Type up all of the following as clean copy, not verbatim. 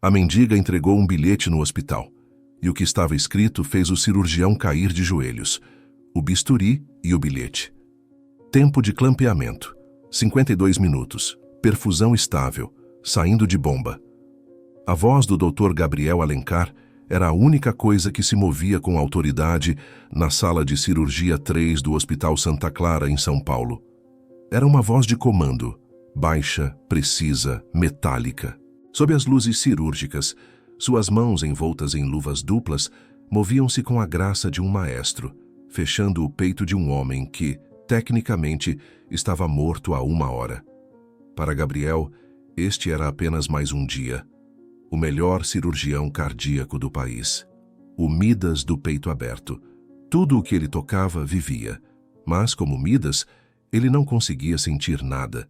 A mendiga entregou um bilhete no hospital, e o que estava escrito fez o cirurgião cair de joelhos: o bisturi e o bilhete. Tempo de clampeamento: 52 minutos. Perfusão estável, saindo de bomba. A voz do Dr. Gabriel Alencar era a única coisa que se movia com autoridade na sala de cirurgia 3 do Hospital Santa Clara, em São Paulo. Era uma voz de comando, baixa, precisa, metálica. Sob as luzes cirúrgicas, suas mãos envoltas em luvas duplas moviam-se com a graça de um maestro, fechando o peito de um homem que, tecnicamente, estava morto há 1 hora. Para Gabriel, este era apenas mais um dia. O melhor cirurgião cardíaco do país. O Midas do peito aberto. Tudo o que ele tocava vivia. Mas, como Midas, ele não conseguia sentir nada.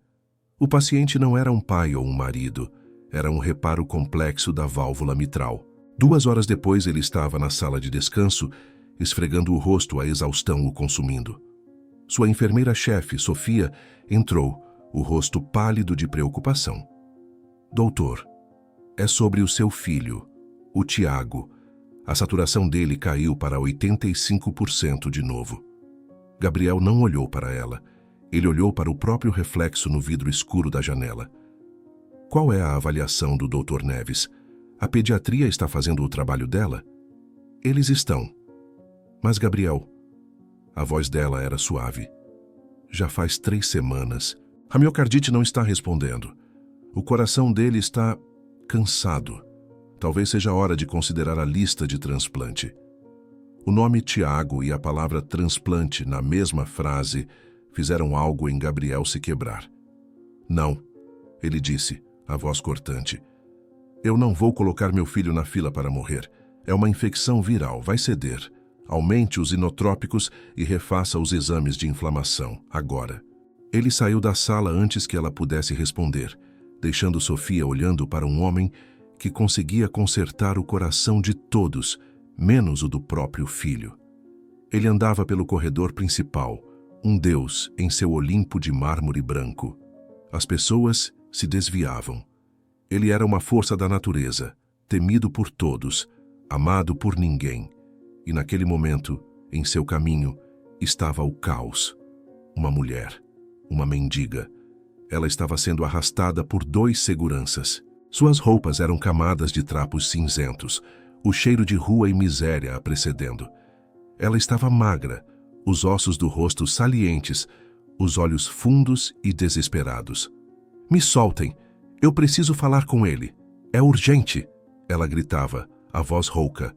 O paciente não era um pai ou um marido. Era um reparo complexo da válvula mitral. 2 horas depois ele estava na sala de descanso, esfregando o rosto, a exaustão o consumindo. Sua enfermeira-chefe, Sofia, entrou, o rosto pálido de preocupação. Doutor, é sobre o seu filho, o Tiago. A saturação dele caiu para 85% de novo. Gabriel não olhou para ela. Ele olhou para o próprio reflexo no vidro escuro da janela. Qual é a avaliação do Dr. Neves? A pediatria está fazendo o trabalho dela? Eles estão. Mas, Gabriel... A voz dela era suave. Já faz 3 semanas. A miocardite não está respondendo. O coração dele está cansado. Talvez seja hora de considerar a lista de transplante. O nome Tiago e a palavra transplante na mesma frase fizeram algo em Gabriel se quebrar. Não, ele disse, a voz cortante. Eu não vou colocar meu filho na fila para morrer. É uma infecção viral, vai ceder. Aumente os inotrópicos e refaça os exames de inflamação, agora. Ele saiu da sala antes que ela pudesse responder, deixando Sofia olhando para um homem que conseguia consertar o coração de todos, menos o do próprio filho. Ele andava pelo corredor principal, um deus em seu Olimpo de mármore branco. As pessoas se desviavam. Ele era uma força da natureza, temido por todos, amado por ninguém. E naquele momento, em seu caminho, estava o caos. Uma mulher, uma mendiga. Ela estava sendo arrastada por 2 seguranças. Suas roupas eram camadas de trapos cinzentos, o cheiro de rua e miséria a precedendo. Ela estava magra, os ossos do rosto salientes, os olhos fundos e desesperados. Me soltem, eu preciso falar com ele. É urgente, ela gritava, a voz rouca.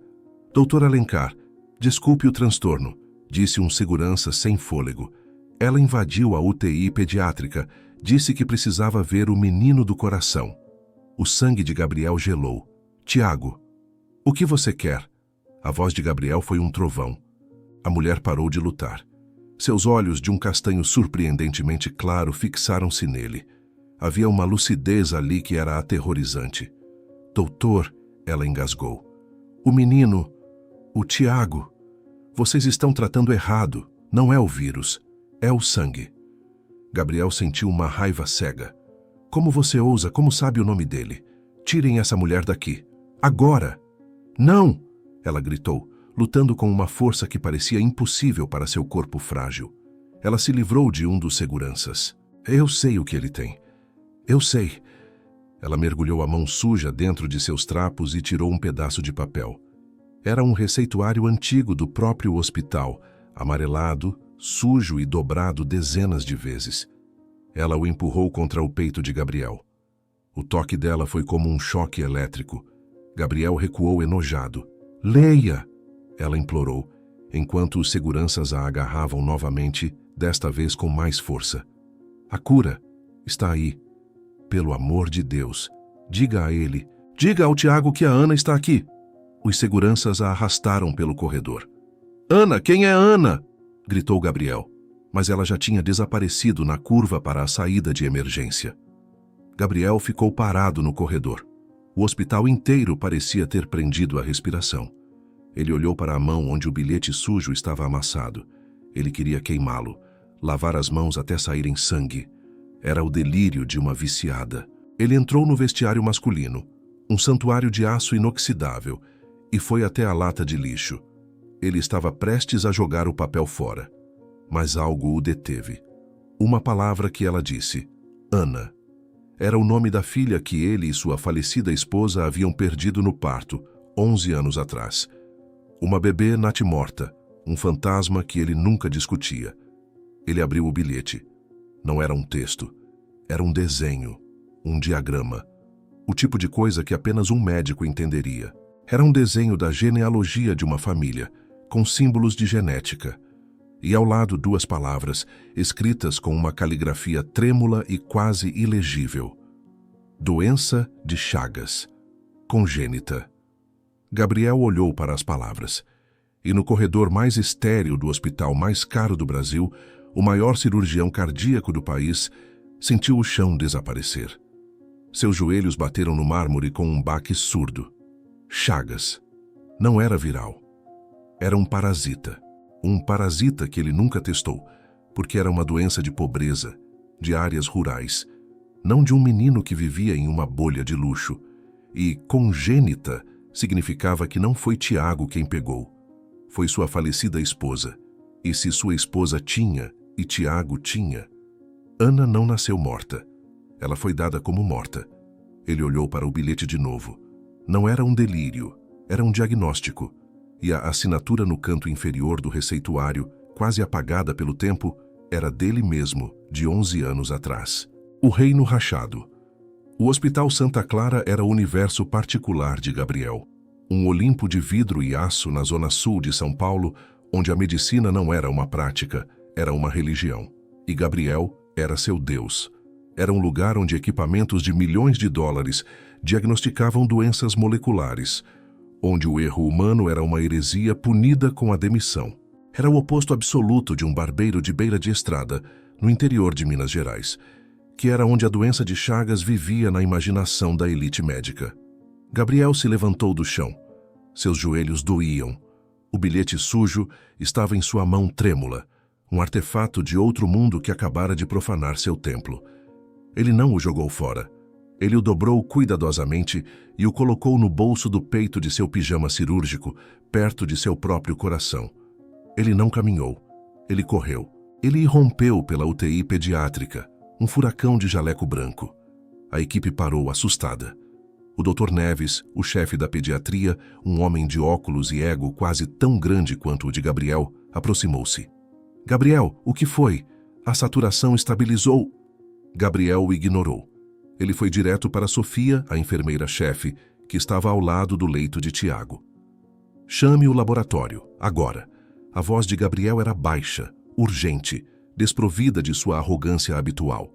Doutor Alencar, desculpe o transtorno, disse um segurança sem fôlego. Ela invadiu a UTI pediátrica, disse que precisava ver o menino do coração. O sangue de Gabriel gelou. Tiago, o que você quer? A voz de Gabriel foi um trovão. A mulher parou de lutar. Seus olhos, de um castanho surpreendentemente claro, fixaram-se nele. Havia uma lucidez ali que era aterrorizante. Doutor, ela engasgou. O menino, o Tiago. Vocês estão tratando errado. Não é o vírus, é o sangue. Gabriel sentiu uma raiva cega. Como você ousa? Como sabe o nome dele? Tirem essa mulher daqui. Agora! Não! Ela gritou, lutando com uma força que parecia impossível para seu corpo frágil. Ela se livrou de um dos seguranças. Eu sei o que ele tem. Eu sei. Ela mergulhou a mão suja dentro de seus trapos e tirou um pedaço de papel. Era um receituário antigo do próprio hospital, amarelado, sujo e dobrado dezenas de vezes. Ela o empurrou contra o peito de Gabriel. O toque dela foi como um choque elétrico. Gabriel recuou enojado. Leia! Ela implorou, enquanto os seguranças a agarravam novamente, desta vez com mais força. A cura está aí. Pelo amor de Deus, diga a ele, diga ao Tiago que a Ana está aqui. Os seguranças a arrastaram pelo corredor. Ana, quem é Ana? Gritou Gabriel, mas ela já tinha desaparecido na curva para a saída de emergência. Gabriel ficou parado no corredor. O hospital inteiro parecia ter prendido a respiração. Ele olhou para a mão onde o bilhete sujo estava amassado. Ele queria queimá-lo, lavar as mãos até saírem sangue. Era o delírio de uma viciada. Ele entrou no vestiário masculino. Um santuário de aço inoxidável, e foi até a lata de lixo. Ele estava prestes a jogar o papel fora, mas algo o deteve. Uma palavra que ela disse: Ana. Era o nome da filha que ele e sua falecida esposa haviam perdido no parto, 11 anos atrás. Uma bebê natimorta, um fantasma que ele nunca discutia. Ele abriu o bilhete. Não era um texto, era um desenho, um diagrama. O tipo de coisa que apenas um médico entenderia. Era um desenho da genealogia de uma família, com símbolos de genética. E ao lado 2 palavras, escritas com uma caligrafia trêmula e quase ilegível. Doença de Chagas. Congênita. Gabriel olhou para as palavras. E no corredor mais estéril do hospital mais caro do Brasil, o maior cirurgião cardíaco do país sentiu o chão desaparecer. Seus joelhos bateram no mármore com um baque surdo. Chagas. Não era viral. Era um parasita. Um parasita que ele nunca testou, porque era uma doença de pobreza, de áreas rurais, não de um menino que vivia em uma bolha de luxo. E congênita significava que não foi Tiago quem pegou. Foi sua falecida esposa. E se sua esposa tinha, e Tiago tinha, Ana não nasceu morta. Ela foi dada como morta. Ele olhou para o bilhete de novo. Não era um delírio, era um diagnóstico. E a assinatura no canto inferior do receituário, quase apagada pelo tempo, era dele mesmo, de 11 anos atrás. O Reino Rachado. O Hospital Santa Clara era o universo particular de Gabriel. Um Olimpo de vidro e aço na zona sul de São Paulo, onde a medicina não era uma prática, era uma religião. E Gabriel era seu Deus. Era um lugar onde equipamentos de milhões de dólares diagnosticavam doenças moleculares, onde o erro humano era uma heresia punida com a demissão. Era o oposto absoluto de um barbeiro de beira de estrada, no interior de Minas Gerais, que era onde a doença de Chagas vivia na imaginação da elite médica. Gabriel se levantou do chão. Seus joelhos doíam. O bilhete sujo estava em sua mão trêmula, um artefato de outro mundo que acabara de profanar seu templo. Ele não o jogou fora. Ele o dobrou cuidadosamente e o colocou no bolso do peito de seu pijama cirúrgico, perto de seu próprio coração. Ele não caminhou. Ele correu. Ele irrompeu pela UTI pediátrica, um furacão de jaleco branco. A equipe parou assustada. O Dr. Neves, o chefe da pediatria, um homem de óculos e ego quase tão grande quanto o de Gabriel, aproximou-se. Gabriel, o que foi? A saturação estabilizou. Gabriel o ignorou. Ele foi direto para Sofia, a enfermeira-chefe, que estava ao lado do leito de Tiago. Chame o laboratório, agora. A voz de Gabriel era baixa, urgente, desprovida de sua arrogância habitual.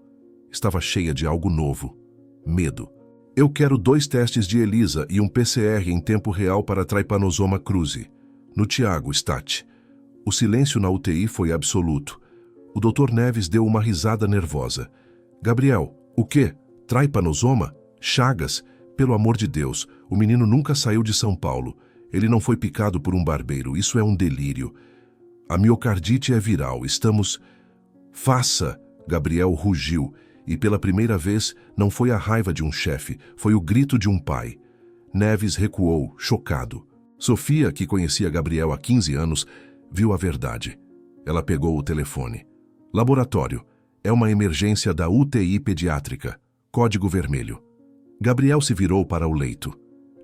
Estava cheia de algo novo. Medo. Eu quero 2 testes de ELISA e um PCR em tempo real para Trypanosoma cruzi. No Tiago, Stat. O silêncio na UTI foi absoluto. O Dr. Neves deu uma risada nervosa. Gabriel, o quê? Trypanosoma? Chagas? Pelo amor de Deus, o menino nunca saiu de São Paulo. Ele não foi picado por um barbeiro, isso é um delírio. A miocardite é viral, estamos... Faça! Gabriel rugiu, e pela primeira vez não foi a raiva de um chefe, foi o grito de um pai. Neves recuou, chocado. Sofia, que conhecia Gabriel há 15 anos, viu a verdade. Ela pegou o telefone. Laboratório. É uma emergência da UTI pediátrica. Código vermelho. Gabriel se virou para o leito.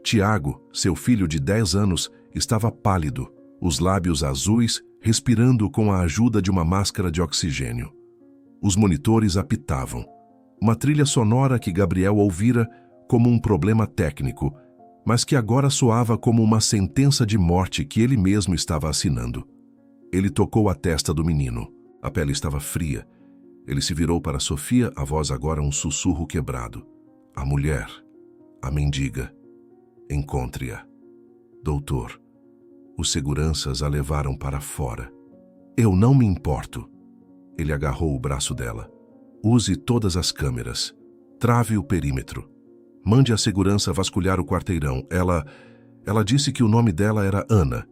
Tiago, seu filho de 10 anos, estava pálido, os lábios azuis, respirando com a ajuda de uma máscara de oxigênio. Os monitores apitavam. Uma trilha sonora que Gabriel ouvira como um problema técnico, mas que agora soava como uma sentença de morte que ele mesmo estava assinando. Ele tocou a testa do menino. A pele estava fria. Ele se virou para Sofia, a voz agora um sussurro quebrado. A mulher, a mendiga. Encontre-a. Doutor, os seguranças a levaram para fora. Eu não me importo. Ele agarrou o braço dela. Use todas as câmeras. Trave o perímetro. Mande a segurança vasculhar o quarteirão. Ela disse que o nome dela era Ana.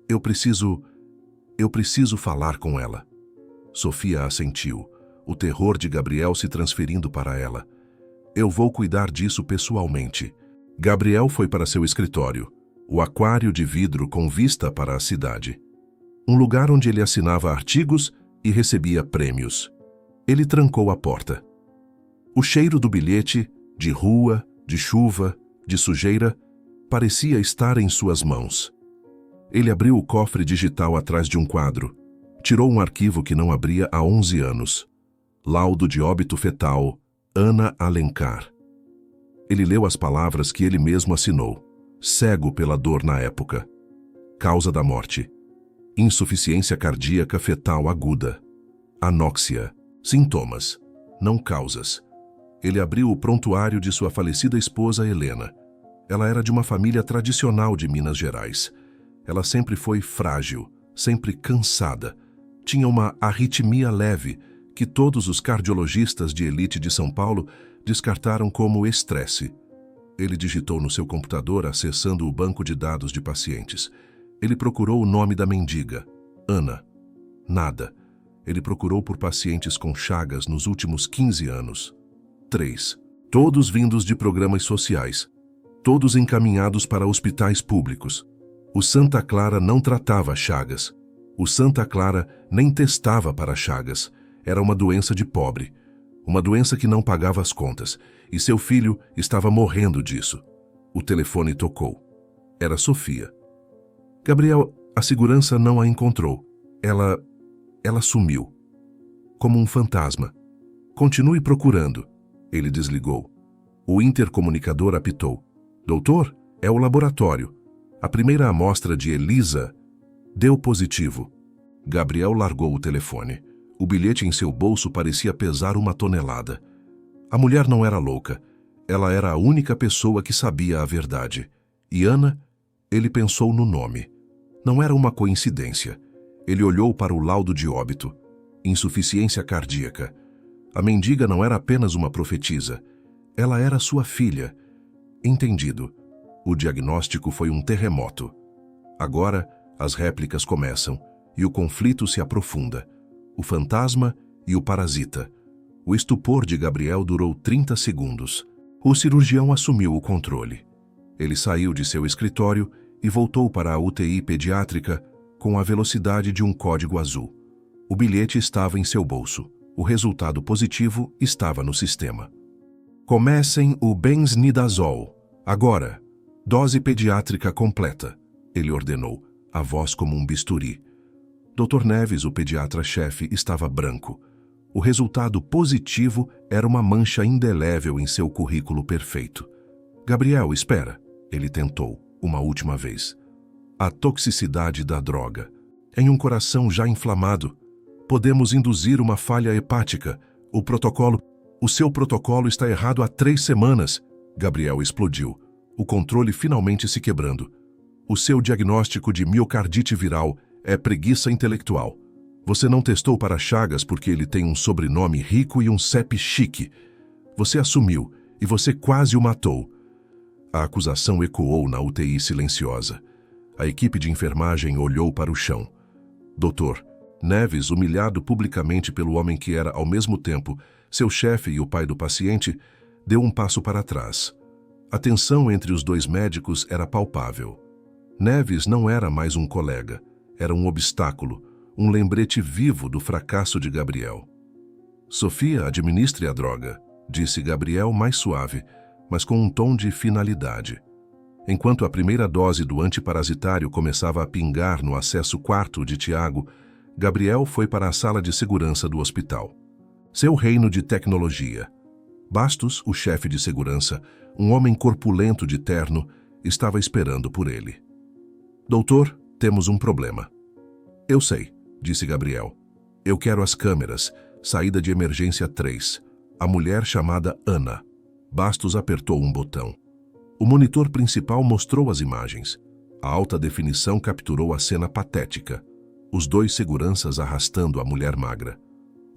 Eu preciso falar com ela. Sofia assentiu, o terror de Gabriel se transferindo para ela. Eu vou cuidar disso pessoalmente. Gabriel foi para seu escritório, o aquário de vidro com vista para a cidade. Um lugar onde ele assinava artigos e recebia prêmios. Ele trancou a porta. O cheiro do bilhete, de rua, de chuva, de sujeira, parecia estar em suas mãos. Ele abriu o cofre digital atrás de um quadro. Tirou um arquivo que não abria há 11 anos. Laudo de óbito fetal, Ana Alencar. Ele leu as palavras que ele mesmo assinou, cego pela dor na época. Causa da morte: insuficiência cardíaca fetal aguda. Anóxia. Sintomas, não causas. Ele abriu o prontuário de sua falecida esposa Helena. Ela era de uma família tradicional de Minas Gerais. Ela sempre foi frágil, sempre cansada. Tinha uma arritmia leve, que todos os cardiologistas de elite de São Paulo descartaram como estresse. Ele digitou no seu computador, acessando o banco de dados de pacientes. Ele procurou o nome da mendiga, Ana. Nada. Ele procurou por pacientes com chagas nos últimos 15 anos. 3. Todos vindos de programas sociais. Todos encaminhados para hospitais públicos. O Santa Clara não tratava chagas. O Santa Clara nem testava para chagas. Era uma doença de pobre. Uma doença que não pagava as contas. E seu filho estava morrendo disso. O telefone tocou. Era Sofia. Gabriel, a segurança não a encontrou. Ela sumiu. Como um fantasma. Continue procurando. Ele desligou. O intercomunicador apitou. Doutor, é o laboratório. A primeira amostra de Elisa deu positivo. Gabriel largou o telefone. O bilhete em seu bolso parecia pesar 1 tonelada. A mulher não era louca. Ela era a única pessoa que sabia a verdade. E Ana, ele pensou no nome. Não era uma coincidência. Ele olhou para o laudo de óbito. Insuficiência cardíaca. A mendiga não era apenas uma profetisa. Ela era sua filha. Entendido. O diagnóstico foi um terremoto. Agora, as réplicas começam e o conflito se aprofunda. O fantasma e o parasita. O estupor de Gabriel durou 30 segundos. O cirurgião assumiu o controle. Ele saiu de seu escritório e voltou para a UTI pediátrica com a velocidade de um código azul. O bilhete estava em seu bolso. O resultado positivo estava no sistema. Comecem o Benznidazol. Agora. Dose pediátrica completa. Ele ordenou, a voz como um bisturi. Dr. Neves, o pediatra-chefe, estava branco. O resultado positivo era uma mancha indelével em seu currículo perfeito. Gabriel, espera. Ele tentou, uma última vez. A toxicidade da droga. Em um coração já inflamado, podemos induzir uma falha hepática. O seu protocolo está errado há 3 semanas. Gabriel explodiu, o controle finalmente se quebrando. O seu diagnóstico de miocardite viral é preguiça intelectual. Você não testou para Chagas porque ele tem um sobrenome rico e um CEP chique. Você assumiu e você quase o matou. A acusação ecoou na UTI silenciosa. A equipe de enfermagem olhou para o chão. Doutor Neves, humilhado publicamente pelo homem que era, ao mesmo tempo, seu chefe e o pai do paciente, deu um passo para trás. A tensão entre os 2 médicos era palpável. Neves não era mais um colega. Era um obstáculo, um lembrete vivo do fracasso de Gabriel. Sofia, administre a droga, disse Gabriel mais suave, mas com um tom de finalidade. Enquanto a primeira dose do antiparasitário começava a pingar no acesso quarto de Tiago, Gabriel foi para a sala de segurança do hospital. Seu reino de tecnologia. Bastos, o chefe de segurança, um homem corpulento de terno, estava esperando por ele. Doutor, temos um problema. Eu sei, disse Gabriel. Eu quero as câmeras, saída de emergência 3. A mulher chamada Ana. Bastos apertou um botão. O monitor principal mostrou as imagens. A alta definição capturou a cena patética. Os 2 seguranças arrastando a mulher magra.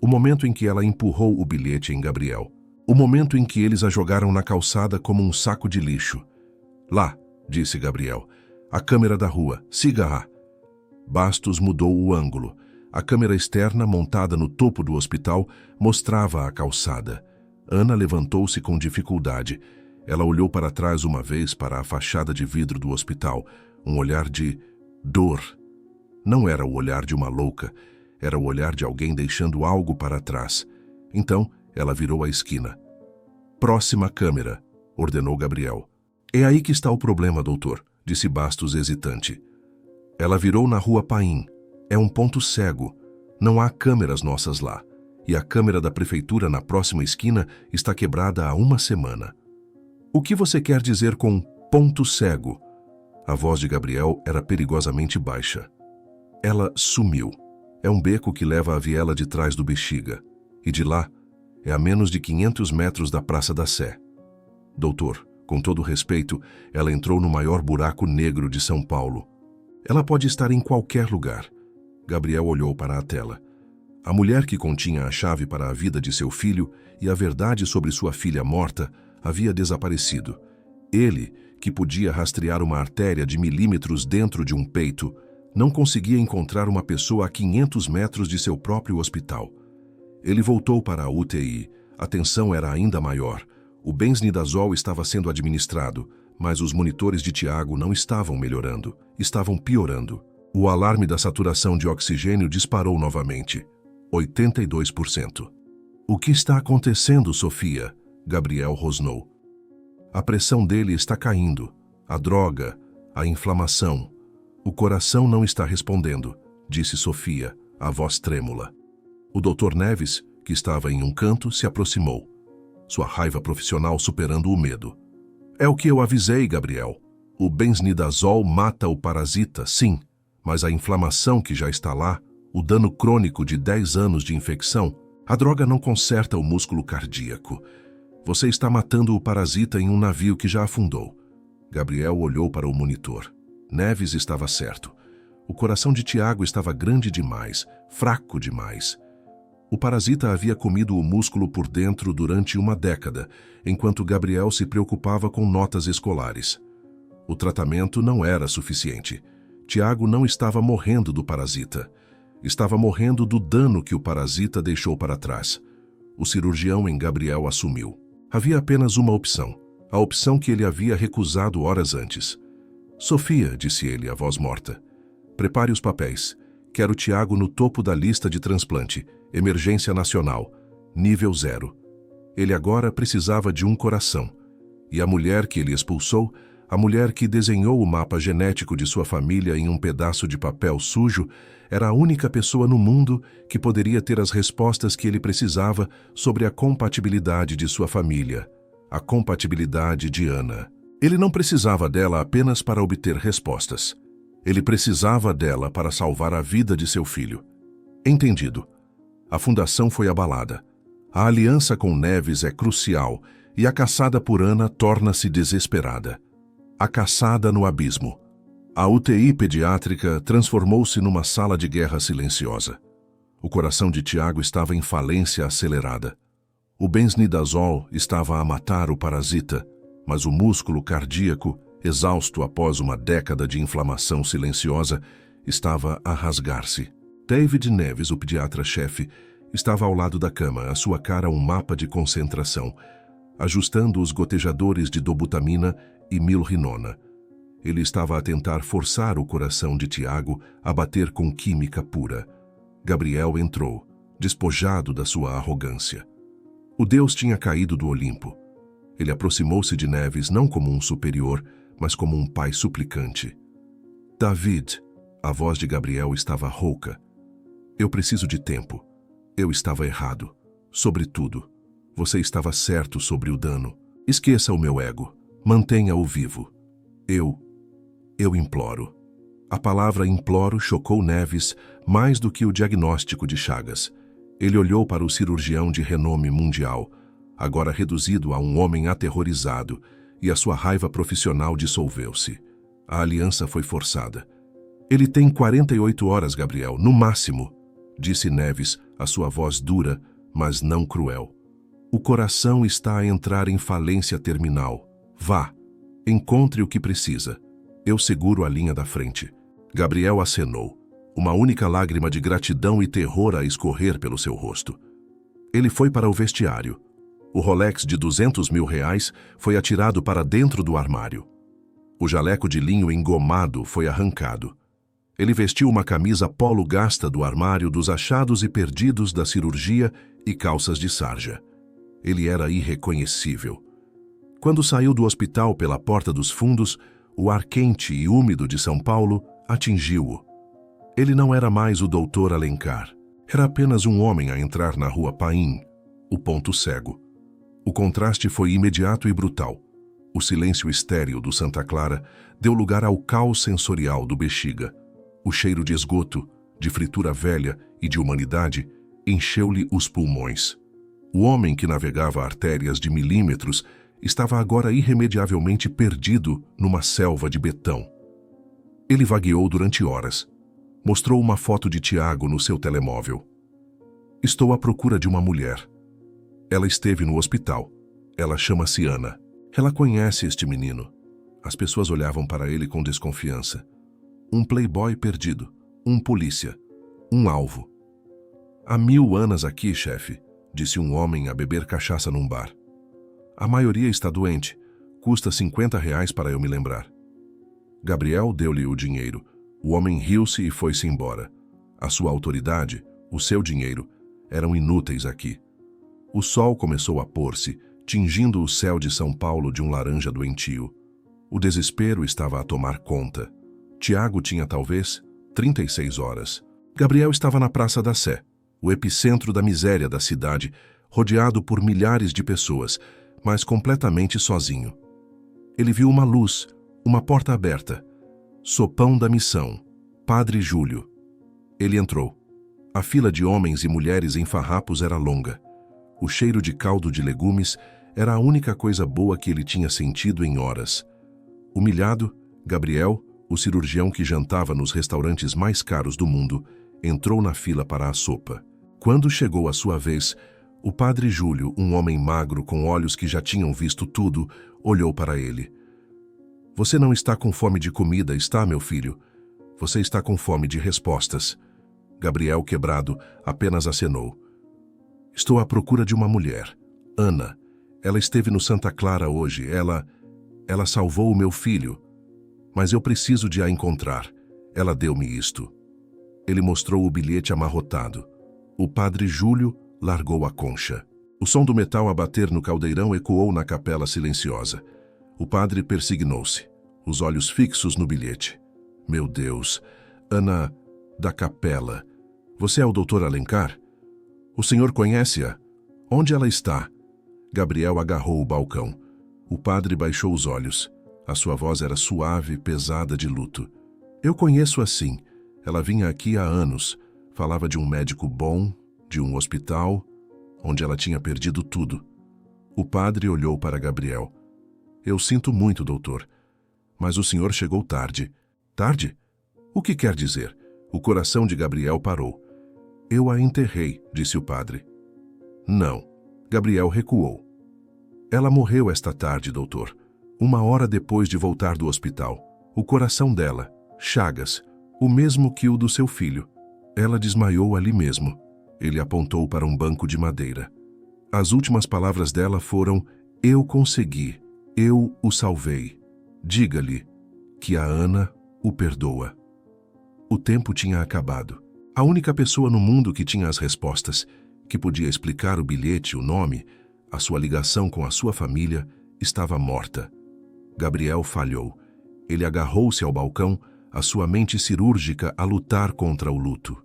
O momento em que ela empurrou o bilhete em Gabriel. O momento em que eles a jogaram na calçada como um saco de lixo. Lá, disse Gabriel. A câmera da rua. Siga lá. Bastos mudou o ângulo. A câmera externa, montada no topo do hospital, mostrava a calçada. Ana levantou-se com dificuldade. Ela olhou para trás uma vez para a fachada de vidro do hospital, um olhar de dor. Não era o olhar de uma louca, era o olhar de alguém deixando algo para trás. Então, ela virou a esquina. Próxima câmera, ordenou Gabriel. É aí que está o problema, doutor, disse Bastos hesitante. Ela virou na rua Paim. É um ponto cego. Não há câmeras nossas lá. E a câmera da prefeitura na próxima esquina está quebrada há uma semana. O que você quer dizer com ponto cego? A voz de Gabriel era perigosamente baixa. Ela sumiu. É um beco que leva à viela de trás do Bexiga. E de lá, é a menos de 500 metros da Praça da Sé. Doutor, com todo respeito, ela entrou no maior buraco negro de São Paulo. Ela pode estar em qualquer lugar. Gabriel olhou para a tela. A mulher que continha a chave para a vida de seu filho e a verdade sobre sua filha morta havia desaparecido. Ele, que podia rastrear uma artéria de milímetros dentro de um peito, não conseguia encontrar uma pessoa a 500 metros de seu próprio hospital. Ele voltou para a UTI. A tensão era ainda maior. O benzonidazol estava sendo administrado, mas os monitores de Tiago não estavam melhorando, estavam piorando. O alarme da saturação de oxigênio disparou novamente. 82%. O que está acontecendo, Sofia? Gabriel rosnou. A pressão dele está caindo. A droga, a inflamação. O coração não está respondendo, disse Sofia, a voz trêmula. O Dr. Neves, que estava em um canto, se aproximou. Sua raiva profissional superando o medo. É o que eu avisei, Gabriel. O benzonidazol mata o parasita, sim, mas a inflamação que já está lá, o dano crônico de 10 anos de infecção, a droga não conserta o músculo cardíaco. Você está matando o parasita em um navio que já afundou. Gabriel olhou para o monitor. Neves estava certo. O coração de Tiago estava grande demais, fraco demais. O parasita havia comido o músculo por dentro durante uma década, enquanto Gabriel se preocupava com notas escolares. O tratamento não era suficiente. Tiago não estava morrendo do parasita. Estava morrendo do dano que o parasita deixou para trás. O cirurgião em Gabriel assumiu. Havia apenas uma opção, a opção que ele havia recusado horas antes. Sofia, disse ele, a voz morta. Prepare os papéis. Quero Tiago no topo da lista de transplante. Emergência nacional. Nível 0. Ele agora precisava de um coração. E a mulher que ele expulsou, a mulher que desenhou o mapa genético de sua família em um pedaço de papel sujo, era a única pessoa no mundo que poderia ter as respostas que ele precisava sobre a compatibilidade de sua família, a compatibilidade de Ana. Ele não precisava dela apenas para obter respostas. Ele precisava dela para salvar a vida de seu filho. Entendido. A fundação foi abalada. A aliança com Neves é crucial e a caçada por Ana torna-se desesperada. A caçada no abismo. A UTI pediátrica transformou-se numa sala de guerra silenciosa. O coração de Tiago estava em falência acelerada. O benzonidazol estava a matar o parasita, mas o músculo cardíaco, exausto após uma década de inflamação silenciosa, estava a rasgar-se. David Neves, o pediatra-chefe, estava ao lado da cama, a sua cara um mapa de concentração, ajustando os gotejadores de dobutamina e milrinona. Ele estava a tentar forçar o coração de Tiago a bater com química pura. Gabriel entrou, despojado da sua arrogância. O Deus tinha caído do Olimpo. Ele aproximou-se de Neves não como um superior, mas como um pai suplicante. David, a voz de Gabriel estava rouca. Eu preciso de tempo. Eu estava errado. Sobretudo, você estava certo sobre o dano. Esqueça o meu ego. Mantenha-o vivo. Eu imploro. A palavra imploro chocou Neves mais do que o diagnóstico de Chagas. Ele olhou para o cirurgião de renome mundial, agora reduzido a um homem aterrorizado, e a sua raiva profissional dissolveu-se. A aliança foi forçada. Ele tem 48 horas, Gabriel, no máximo, disse Neves, a sua voz dura, mas não cruel. O coração está a entrar em falência terminal. Vá, encontre o que precisa. Eu seguro a linha da frente. Gabriel acenou, uma única lágrima de gratidão e terror a escorrer pelo seu rosto. Ele foi para o vestiário. O Rolex de R$ 200.000 foi atirado para dentro do armário. O jaleco de linho engomado foi arrancado. Ele vestiu uma camisa polo gasta do armário dos achados e perdidos da cirurgia e calças de sarja. Ele era irreconhecível. Quando saiu do hospital pela porta dos fundos, o ar quente e úmido de São Paulo atingiu-o. Ele não era mais o Dr. Alencar. Era apenas um homem a entrar na rua Paim, o ponto cego. O contraste foi imediato e brutal. O silêncio estéril do Santa Clara deu lugar ao caos sensorial do Bexiga. O cheiro de esgoto, de fritura velha e de humanidade encheu-lhe os pulmões. O homem que navegava artérias de milímetros estava agora irremediavelmente perdido numa selva de betão. Ele vagueou durante horas. Mostrou uma foto de Tiago no seu telemóvel. Estou à procura de uma mulher. Ela esteve no hospital. Ela chama-se Ana. Ela conhece este menino. As pessoas olhavam para ele com desconfiança. Um playboy perdido. Um polícia. Um alvo. Há 1000 Anas aqui, chefe, disse um homem a beber cachaça num bar. A maioria está doente. Custa R$ 50 para eu me lembrar. Gabriel deu-lhe o dinheiro. O homem riu-se e foi-se embora. A sua autoridade, o seu dinheiro, eram inúteis aqui. O sol começou a pôr-se, tingindo o céu de São Paulo de um laranja doentio. O desespero estava a tomar conta. Tiago tinha talvez 36 horas. Gabriel estava na Praça da Sé, o epicentro da miséria da cidade, rodeado por milhares de pessoas, mas completamente sozinho. Ele viu uma luz, uma porta aberta. Sopão da Missão, Padre Júlio. Ele entrou. A fila de homens e mulheres em farrapos era longa. O cheiro de caldo de legumes era a única coisa boa que ele tinha sentido em horas. Humilhado, Gabriel, o cirurgião que jantava nos restaurantes mais caros do mundo, entrou na fila para a sopa. Quando chegou a sua vez, o Padre Júlio, um homem magro com olhos que já tinham visto tudo, olhou para ele. Você não está com fome de comida, está, meu filho? Você está com fome de respostas. Gabriel, quebrado, apenas acenou. Estou à procura de uma mulher. Ana. Ela esteve no Santa Clara hoje. Ela salvou o meu filho. Mas eu preciso de a encontrar. Ela deu-me isto. Ele mostrou o bilhete amarrotado. O Padre Júlio largou a concha. O som do metal a bater no caldeirão ecoou na capela silenciosa. O padre persignou-se, os olhos fixos no bilhete. Meu Deus, Ana da Capela. Você é o Dr. Alencar? O senhor conhece-a? Onde ela está? Gabriel agarrou o balcão. O padre baixou os olhos. A sua voz era suave, pesada de luto. Eu conheço-a sim. Ela vinha aqui há anos. Falava de um médico bom, de um hospital, onde ela tinha perdido tudo. O padre olhou para Gabriel. Eu sinto muito, doutor, mas o senhor chegou tarde. Tarde? O que quer dizer? O coração de Gabriel parou. Eu a enterrei, disse o padre. Não. Gabriel recuou. Ela morreu esta tarde, doutor. 1 hora depois de voltar do hospital. O coração dela, chagas, o mesmo que o do seu filho. Ela desmaiou ali mesmo. Ele apontou para um banco de madeira. As últimas palavras dela foram: eu consegui. Eu o salvei. Diga-lhe que a Ana o perdoa. O tempo tinha acabado. A única pessoa no mundo que tinha as respostas, que podia explicar o bilhete, o nome, a sua ligação com a sua família, estava morta. Gabriel falhou. Ele agarrou-se ao balcão, a sua mente cirúrgica a lutar contra o luto.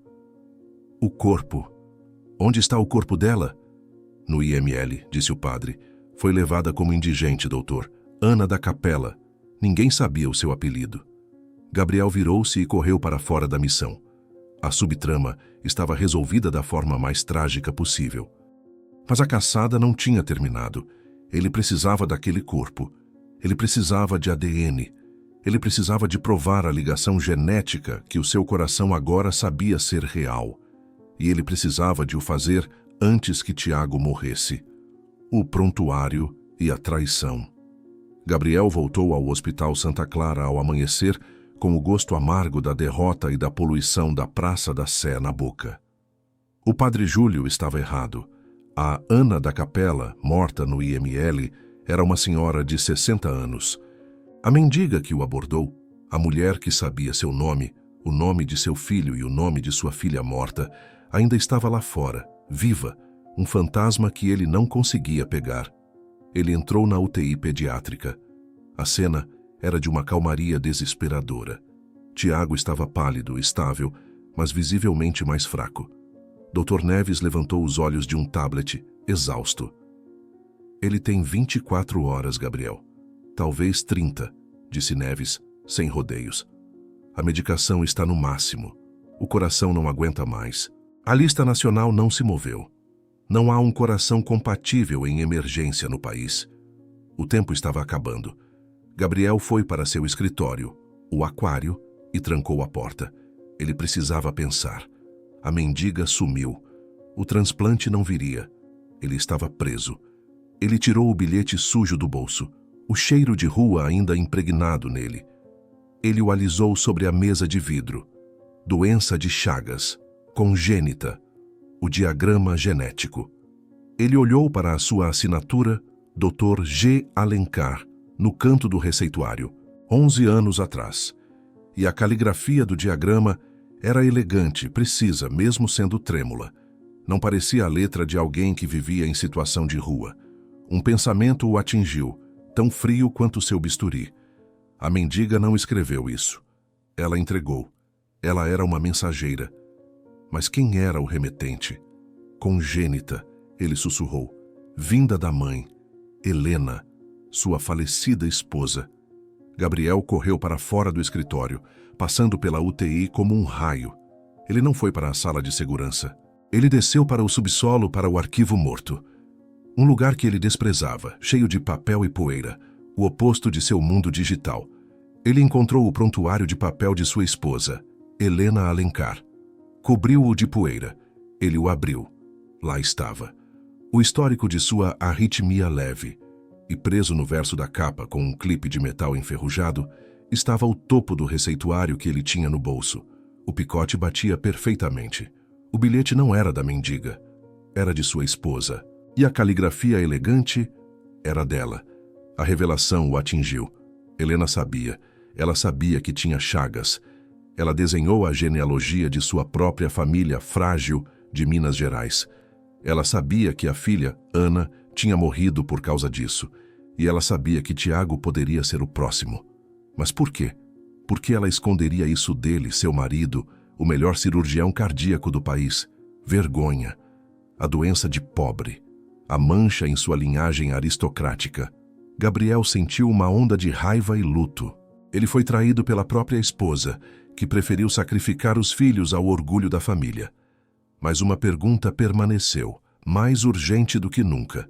O corpo. Onde está o corpo dela? No IML, disse o padre. Foi levada como indigente, doutor. Ana da Capela. Ninguém sabia o seu apelido. Gabriel virou-se e correu para fora da missão. A subtrama estava resolvida da forma mais trágica possível. Mas a caçada não tinha terminado. Ele precisava daquele corpo. Ele precisava de ADN. Ele precisava de provar a ligação genética que o seu coração agora sabia ser real. E ele precisava de o fazer antes que Tiago morresse. O prontuário e a traição. Gabriel voltou ao Hospital Santa Clara ao amanhecer, com o gosto amargo da derrota e da poluição da Praça da Sé na boca. O Padre Júlio estava errado. A Ana da Capela, morta no IML, era uma senhora de 60 anos. A mendiga que o abordou, a mulher que sabia seu nome, o nome de seu filho e o nome de sua filha morta, ainda estava lá fora, viva, um fantasma que ele não conseguia pegar. Ele entrou na UTI pediátrica. A cena era de uma calmaria desesperadora. Tiago estava pálido, estável, mas visivelmente mais fraco. Dr. Neves levantou os olhos de um tablet, exausto. Ele tem 24 horas, Gabriel. Talvez 30, disse Neves, sem rodeios. A medicação está no máximo. O coração não aguenta mais. A lista nacional não se moveu. Não há um coração compatível em emergência no país. O tempo estava acabando. Gabriel foi para seu escritório, o aquário, e trancou a porta. Ele precisava pensar. A mendiga sumiu. O transplante não viria. Ele estava preso. Ele tirou o bilhete sujo do bolso, o cheiro de rua ainda impregnado nele. Ele o alisou sobre a mesa de vidro. Doença de Chagas, congênita. O diagrama genético. Ele olhou para a sua assinatura, Dr. G. Alencar, no canto do receituário, 11 anos atrás. E a caligrafia do diagrama era elegante, precisa, mesmo sendo trêmula. Não parecia a letra de alguém que vivia em situação de rua. Um pensamento o atingiu, tão frio quanto seu bisturi. A mendiga não escreveu isso. Ela entregou. Ela era uma mensageira. Mas quem era o remetente? Congênita, ele sussurrou. Vinda da mãe. Helena, sua falecida esposa. Gabriel correu para fora do escritório, passando pela UTI como um raio. Ele não foi para a sala de segurança. Ele desceu para o subsolo, para o arquivo morto. Um lugar que ele desprezava, cheio de papel e poeira, o oposto de seu mundo digital. Ele encontrou o prontuário de papel de sua esposa, Helena Alencar. Cobriu-o de poeira. Ele o abriu. Lá estava. O histórico de sua arritmia leve. E preso no verso da capa com um clipe de metal enferrujado, estava o topo do receituário que ele tinha no bolso. O picote batia perfeitamente. O bilhete não era da mendiga. Era de sua esposa. E a caligrafia elegante era dela. A revelação o atingiu. Helena sabia. Ela sabia que tinha Chagas. Ela desenhou a genealogia de sua própria família frágil de Minas Gerais. Ela sabia que a filha, Ana, tinha morrido por causa disso. E ela sabia que Tiago poderia ser o próximo. Mas por quê? Por que ela esconderia isso dele, seu marido, o melhor cirurgião cardíaco do país? Vergonha. A doença de pobre. A mancha em sua linhagem aristocrática. Gabriel sentiu uma onda de raiva e luto. Ele foi traído pela própria esposa, que preferiu sacrificar os filhos ao orgulho da família. Mas uma pergunta permaneceu, mais urgente do que nunca.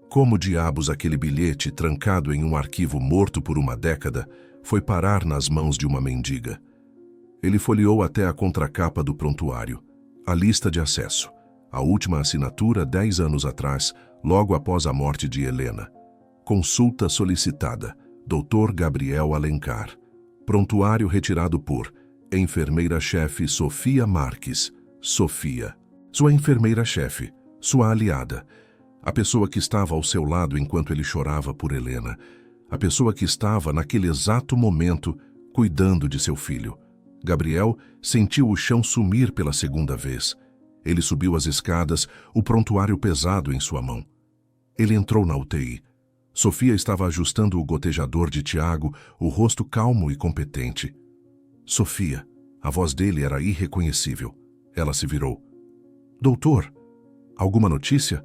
Como diabos aquele bilhete, trancado em um arquivo morto por uma década, foi parar nas mãos de uma mendiga? Ele folheou até a contracapa do prontuário, a lista de acesso, a última assinatura 10 anos atrás, logo após a morte de Helena. Consulta solicitada, Dr. Gabriel Alencar. Prontuário retirado por enfermeira-chefe Sofia Marques. Sofia. Sua enfermeira-chefe, sua aliada. A pessoa que estava ao seu lado enquanto ele chorava por Helena. A pessoa que estava, naquele exato momento, cuidando de seu filho. Gabriel sentiu o chão sumir pela segunda vez. Ele subiu as escadas, o prontuário pesado em sua mão. Ele entrou na UTI. Sofia estava ajustando o gotejador de Tiago, o rosto calmo e competente. Sofia. A voz dele era irreconhecível. Ela se virou. Doutor, alguma notícia?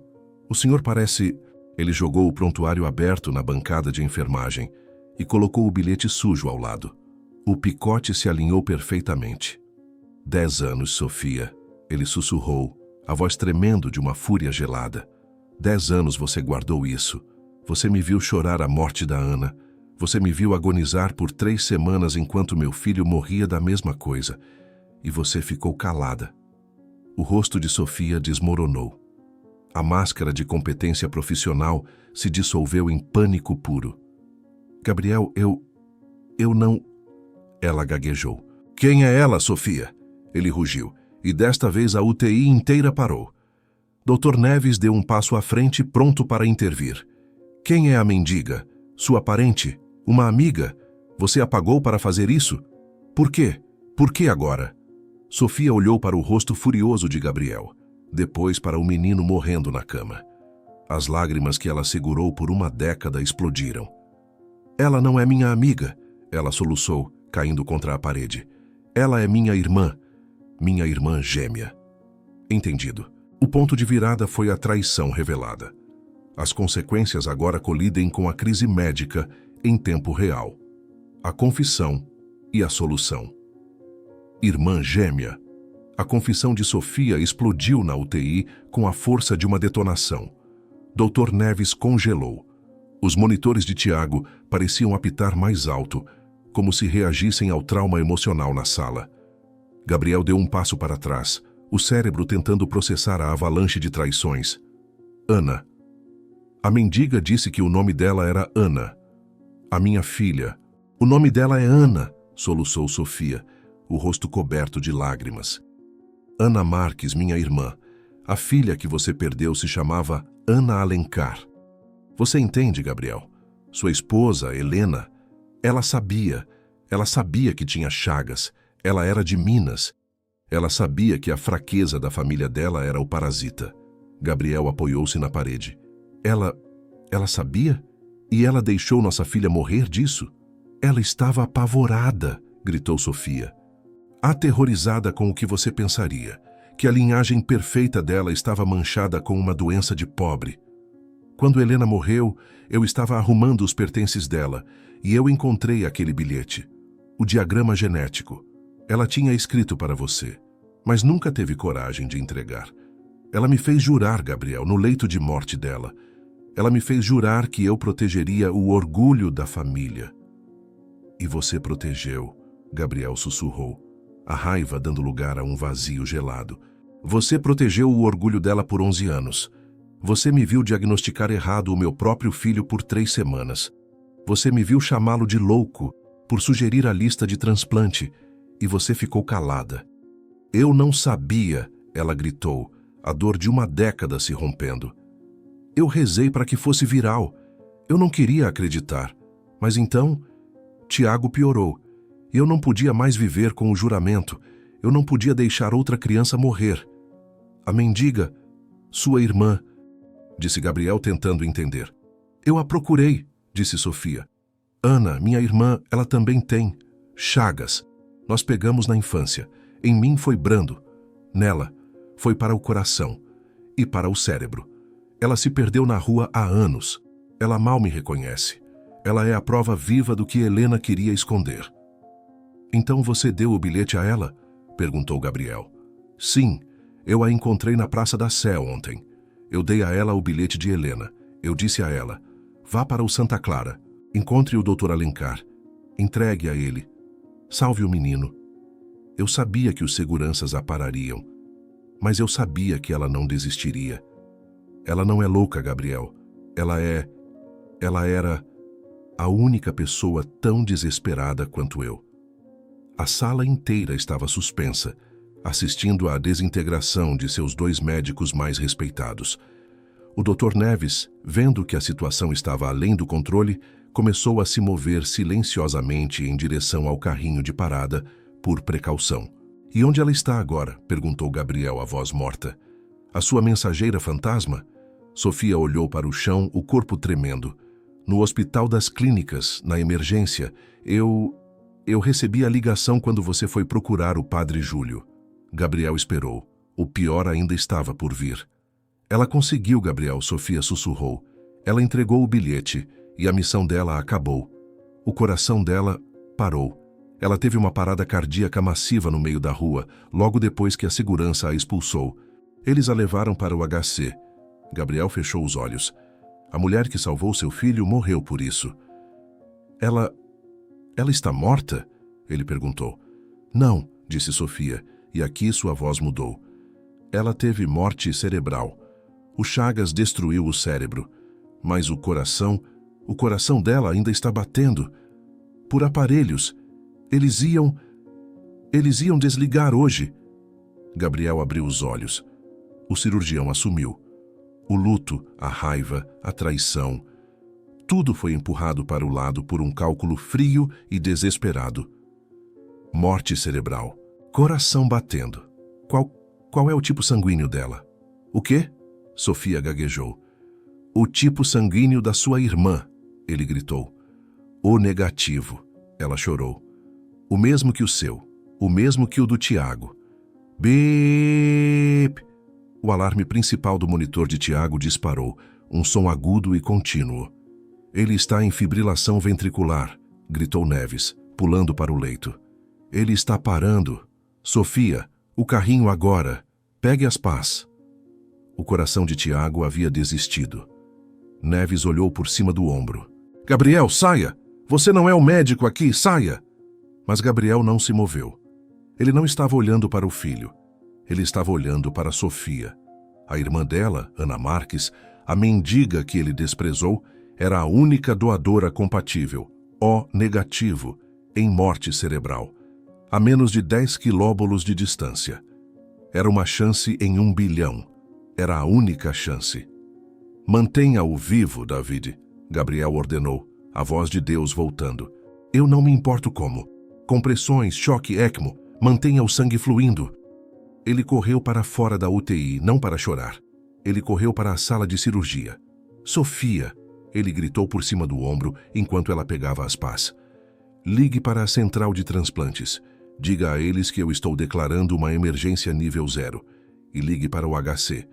O senhor parece... Ele jogou o prontuário aberto na bancada de enfermagem e colocou o bilhete sujo ao lado. O picote se alinhou perfeitamente. 10 anos, Sofia. Ele sussurrou, a voz tremendo de uma fúria gelada. 10 anos você guardou isso. Você me viu chorar a morte da Ana. Você me viu agonizar por 3 semanas enquanto meu filho morria da mesma coisa. E você ficou calada. O rosto de Sofia desmoronou. A máscara de competência profissional se dissolveu em pânico puro. Gabriel, eu não... Ela gaguejou. Quem é ela, Sofia? Ele rugiu, e desta vez a UTI inteira parou. Dr. Neves deu um passo à frente, pronto para intervir. Quem é a mendiga? Sua parente? Uma amiga? Você a pagou para fazer isso? Por quê? Por que agora? Sofia olhou para o rosto furioso de Gabriel, depois para o menino morrendo na cama. As lágrimas que ela segurou por uma década explodiram. Ela não é minha amiga, ela soluçou, caindo contra a parede. Ela é minha irmã gêmea. Entendido. O ponto de virada foi a traição revelada. As consequências agora colidem com a crise médica em tempo real. A confissão e a solução. Irmã gêmea. A confissão de Sofia explodiu na UTI com a força de uma detonação. Dr. Neves congelou. Os monitores de Tiago pareciam apitar mais alto, como se reagissem ao trauma emocional na sala. Gabriel deu um passo para trás, o cérebro tentando processar a avalanche de traições. Ana. A mendiga disse que o nome dela era Ana. A minha filha. O nome dela é Ana, soluçou Sofia, o rosto coberto de lágrimas. Ana Marques, minha irmã. A filha que você perdeu se chamava Ana Alencar. Você entende, Gabriel? Sua esposa, Helena, ela sabia que tinha chagas, ela era de Minas. Ela sabia que a fraqueza da família dela era o parasita. Gabriel apoiou-se na parede. Ela sabia? E ela deixou nossa filha morrer disso? Ela estava apavorada, gritou Sofia. Aterrorizada com o que você pensaria, que a linhagem perfeita dela estava manchada com uma doença de pobre. Quando Helena morreu, eu estava arrumando os pertences dela e eu encontrei aquele bilhete, o diagrama genético. Ela tinha escrito para você, mas nunca teve coragem de entregar. Ela me fez jurar, Gabriel, no leito de morte dela. Ela me fez jurar que eu protegeria o orgulho da família. E você protegeu, Gabriel sussurrou, a raiva dando lugar a um vazio gelado. Você protegeu o orgulho dela por 11 anos. Você me viu diagnosticar errado o meu próprio filho por 3 semanas. Você me viu chamá-lo de louco por sugerir a lista de transplante e você ficou calada. Eu não sabia, ela gritou, a dor de uma década se rompendo. Eu rezei para que fosse viral. Eu não queria acreditar. Mas então, Tiago piorou. E eu não podia mais viver com o juramento. Eu não podia deixar outra criança morrer. A mendiga, sua irmã, disse Gabriel tentando entender. Eu a procurei, disse Sofia. Ana, minha irmã, ela também tem chagas. Nós pegamos na infância. Em mim foi brando. Nela, foi para o coração e para o cérebro. Ela se perdeu na rua há anos. Ela mal me reconhece. Ela é a prova viva do que Helena queria esconder. Então você deu o bilhete a ela? Perguntou Gabriel. Sim, eu a encontrei na Praça da Sé ontem. Eu dei a ela o bilhete de Helena. Eu disse a ela, vá para o Santa Clara, encontre o Dr. Alencar, entregue a ele, salve o menino. Eu sabia que os seguranças a parariam, mas eu sabia que ela não desistiria. Ela não é louca, Gabriel. Ela era a única pessoa tão desesperada quanto eu. A sala inteira estava suspensa, assistindo à desintegração de seus 2 médicos mais respeitados. O Dr. Neves, vendo que a situação estava além do controle, começou a se mover silenciosamente em direção ao carrinho de parada, por precaução. E onde ela está agora? Perguntou Gabriel, a voz morta. A sua mensageira fantasma? Sofia olhou para o chão, o corpo tremendo. No Hospital das Clínicas, na emergência, eu recebi a ligação quando você foi procurar o Padre Júlio. Gabriel esperou. O pior ainda estava por vir. Ela conseguiu, Gabriel, Sofia sussurrou. Ela entregou o bilhete e a missão dela acabou. O coração dela parou. Ela teve uma parada cardíaca massiva no meio da rua, logo depois que a segurança a expulsou. Eles a levaram para o HC. Gabriel fechou os olhos. A mulher que salvou seu filho morreu por isso. Ela está morta? Ele perguntou. Não, disse Sofia, e aqui sua voz mudou. Ela teve morte cerebral. O Chagas destruiu o cérebro, mas o coração dela ainda está batendo. Por aparelhos. Eles iam desligar hoje. Gabriel abriu os olhos. O cirurgião assumiu. O luto, a raiva, a traição, tudo foi empurrado para o lado por um cálculo frio e desesperado. Morte cerebral. Coração batendo. Qual é o tipo sanguíneo dela? O quê? Sofia gaguejou. O tipo sanguíneo da sua irmã, ele gritou. O negativo, ela chorou. O mesmo que o seu, o mesmo que o do Tiago. Bip! O alarme principal do monitor de Tiago disparou, um som agudo e contínuo. Ele está em fibrilação ventricular, gritou Neves, pulando para o leito. Ele está parando. Sofia, o carrinho agora. Pegue as pás. O coração de Tiago havia desistido. Neves olhou por cima do ombro. Gabriel, saia! Você não é o médico aqui, saia! Mas Gabriel não se moveu. Ele não estava olhando para o filho. Ele estava olhando para Sofia. A irmã dela, Ana Marques, a mendiga que ele desprezou, era a única doadora compatível, O negativo, em morte cerebral, a menos de 10 quilóbolos de distância. Era uma chance em 1 bilhão. Era a única chance. Mantenha-o vivo, David, Gabriel ordenou, a voz de Deus voltando. Eu não me importo como. Compressões, choque, ECMO, mantenha o sangue fluindo. Ele correu para fora da UTI, não para chorar. Ele correu para a sala de cirurgia. Sofia, ele gritou por cima do ombro enquanto ela pegava as pás. Ligue para a central de transplantes. Diga a eles que eu estou declarando uma emergência nível 0. E ligue para o HC.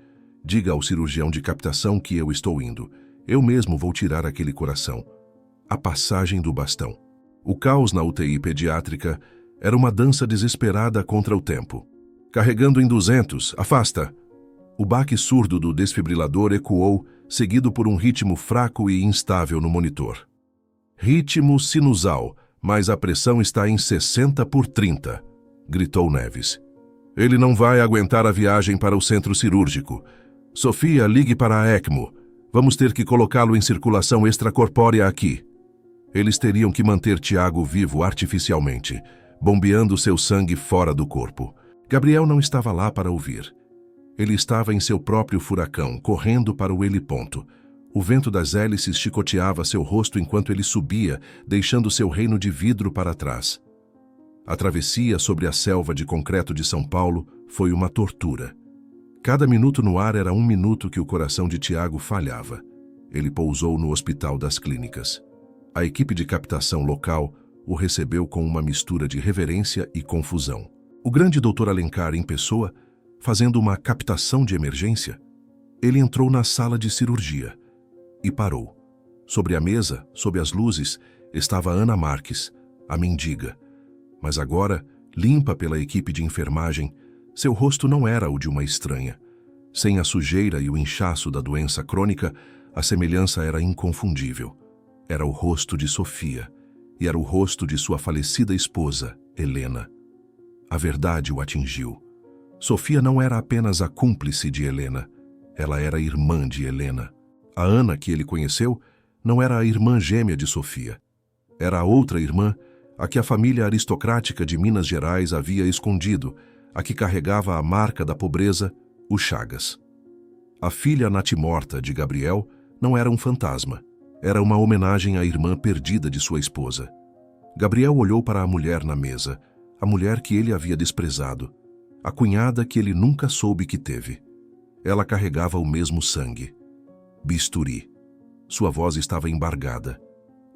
Diga ao cirurgião de captação que eu estou indo. Eu mesmo vou tirar aquele coração. A passagem do bastão. O caos na UTI pediátrica era uma dança desesperada contra o tempo. Carregando em 200, afasta. O baque surdo do desfibrilador ecoou, seguido por um ritmo fraco e instável no monitor. Ritmo sinusal, mas a pressão está em 60/30, gritou Neves. Ele não vai aguentar a viagem para o centro cirúrgico. Sofia, ligue para a ECMO. Vamos ter que colocá-lo em circulação extracorpórea aqui. Eles teriam que manter Tiago vivo artificialmente, bombeando seu sangue fora do corpo. Gabriel não estava lá para ouvir. Ele estava em seu próprio furacão, correndo para o heliponto. O vento das hélices chicoteava seu rosto enquanto ele subia, deixando seu reino de vidro para trás. A travessia sobre a selva de concreto de São Paulo foi uma tortura. Cada minuto no ar era 1 minuto que o coração de Tiago falhava. Ele pousou no Hospital das Clínicas. A equipe de captação local o recebeu com uma mistura de reverência e confusão. O grande Dr. Alencar em pessoa, fazendo uma captação de emergência, ele entrou na sala de cirurgia e parou. Sobre a mesa, sob as luzes, estava Ana Marques, a mendiga. Mas agora, limpa pela equipe de enfermagem, seu rosto não era o de uma estranha. Sem a sujeira e o inchaço da doença crônica, a semelhança era inconfundível. Era o rosto de Sofia, e era o rosto de sua falecida esposa, Helena. A verdade o atingiu. Sofia não era apenas a cúmplice de Helena, ela era irmã de Helena. A Ana que ele conheceu não era a irmã gêmea de Sofia. Era a outra irmã, a que a família aristocrática de Minas Gerais havia escondido, a que carregava a marca da pobreza, o Chagas. A filha natimorta de Gabriel não era um fantasma, era uma homenagem à irmã perdida de sua esposa. Gabriel olhou para a mulher na mesa, a mulher que ele havia desprezado, a cunhada que ele nunca soube que teve. Ela carregava o mesmo sangue. Bisturi. Sua voz estava embargada.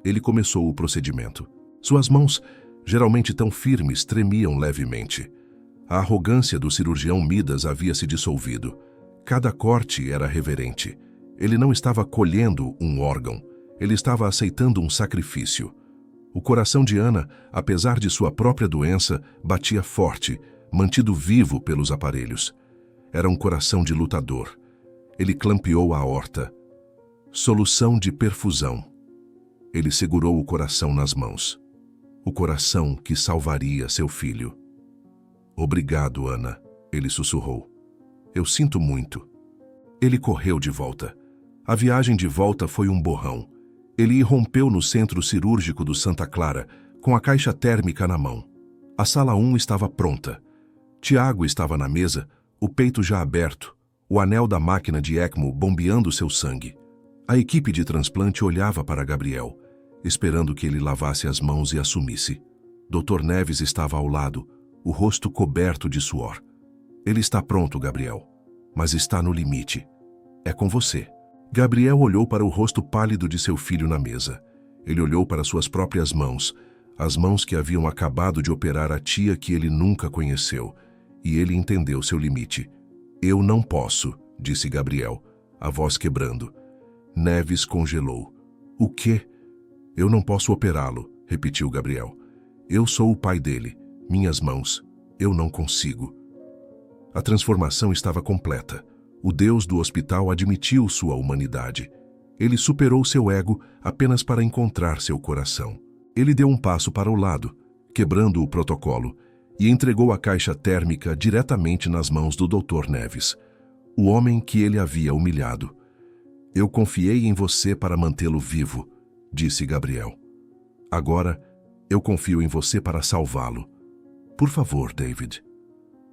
Ele começou o procedimento. Suas mãos, geralmente tão firmes, tremiam levemente. A arrogância do cirurgião Midas havia se dissolvido. Cada corte era reverente. Ele não estava colhendo um órgão. Ele estava aceitando um sacrifício. O coração de Ana, apesar de sua própria doença, batia forte, mantido vivo pelos aparelhos. Era um coração de lutador. Ele clampeou a aorta. Solução de perfusão. Ele segurou o coração nas mãos. O coração que salvaria seu filho. Obrigado, Ana, ele sussurrou. Eu sinto muito. Ele correu de volta. A viagem de volta foi um borrão. Ele irrompeu no centro cirúrgico do Santa Clara, com a caixa térmica na mão. A sala 1 estava pronta. Tiago estava na mesa, o peito já aberto, o anel da máquina de ECMO bombeando seu sangue. A equipe de transplante olhava para Gabriel, esperando que ele lavasse as mãos e assumisse. Dr. Neves estava ao lado, o rosto coberto de suor. Ele está pronto, Gabriel, mas está no limite. É com você. Gabriel olhou para o rosto pálido de seu filho na mesa. Ele olhou para suas próprias mãos, as mãos que haviam acabado de operar a tia que ele nunca conheceu, e ele entendeu seu limite. Eu não posso, disse Gabriel, a voz quebrando. Neves congelou. O quê? Eu não posso operá-lo, repetiu Gabriel. Eu sou o pai dele. Minhas mãos. Eu não consigo. A transformação estava completa. O Deus do hospital admitiu sua humanidade. Ele superou seu ego apenas para encontrar seu coração. Ele deu um passo para o lado, quebrando o protocolo, e entregou a caixa térmica diretamente nas mãos do Dr. Neves, o homem que ele havia humilhado. Eu confiei em você para mantê-lo vivo, disse Gabriel. Agora, eu confio em você para salvá-lo. Por favor, David.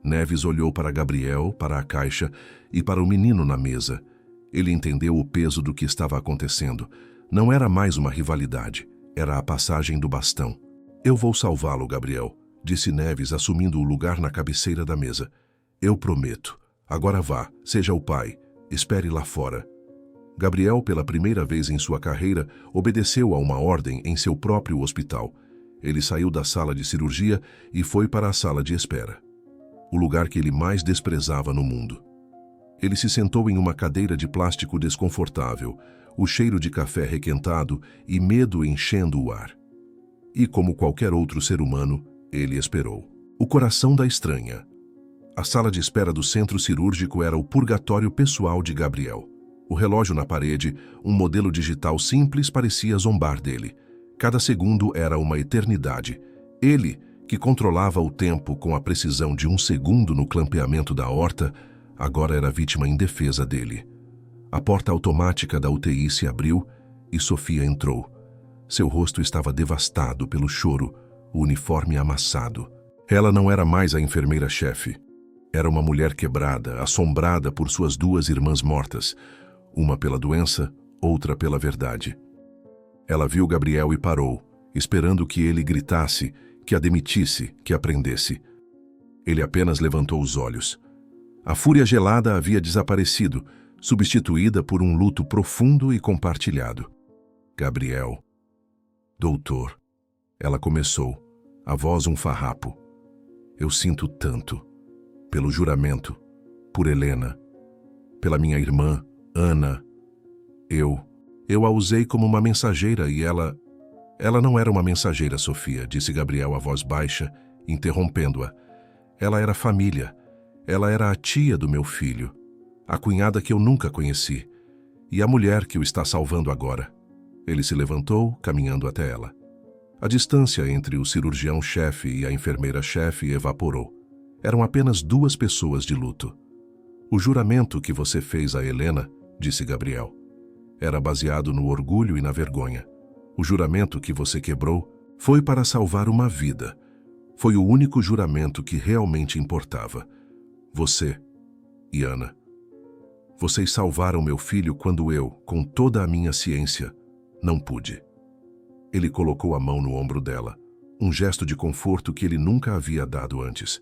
Neves olhou para Gabriel, para a caixa e para o menino na mesa. Ele entendeu o peso do que estava acontecendo. Não era mais uma rivalidade, era a passagem do bastão. Eu vou salvá-lo, Gabriel, disse Neves, assumindo o lugar na cabeceira da mesa. Eu prometo. Agora vá, seja o pai. Espere lá fora. Gabriel, pela primeira vez em sua carreira, obedeceu a uma ordem em seu próprio hospital. Ele saiu da sala de cirurgia e foi para a sala de espera, o lugar que ele mais desprezava no mundo. Ele se sentou em uma cadeira de plástico desconfortável, o cheiro de café requentado e medo enchendo o ar. E como qualquer outro ser humano, ele esperou. O coração da estranha. A sala de espera do centro cirúrgico era o purgatório pessoal de Gabriel. O relógio na parede, um modelo digital simples, parecia zombar dele. Cada segundo era uma eternidade. Ele, que controlava o tempo com a precisão de um segundo no clampeamento da aorta, agora era vítima indefesa dele. A porta automática da UTI se abriu e Sofia entrou. Seu rosto estava devastado pelo choro, o uniforme amassado. Ela não era mais a enfermeira-chefe. Era uma mulher quebrada, assombrada por suas duas irmãs mortas, uma pela doença, outra pela verdade. Ela viu Gabriel e parou, esperando que ele gritasse, que a demitisse, que a prendesse. Ele apenas levantou os olhos. A fúria gelada havia desaparecido, substituída por um luto profundo e compartilhado. Gabriel. Doutor. Ela começou, a voz um farrapo. Eu sinto tanto. Pelo juramento. Por Helena. Pela minha irmã, Ana. Eu a usei como uma mensageira e ela... Ela não era uma mensageira, Sofia, disse Gabriel a voz baixa, interrompendo-a. Ela era família. Ela era a tia do meu filho, a cunhada que eu nunca conheci, e a mulher que o está salvando agora. Ele se levantou, caminhando até ela. A distância entre o cirurgião-chefe e a enfermeira-chefe evaporou. Eram apenas duas pessoas de luto. O juramento que você fez a Helena, disse Gabriel, era baseado no orgulho e na vergonha. O juramento que você quebrou foi para salvar uma vida. Foi o único juramento que realmente importava. Você e Ana. Vocês salvaram meu filho quando eu, com toda a minha ciência, não pude. Ele colocou a mão no ombro dela, um gesto de conforto que ele nunca havia dado antes.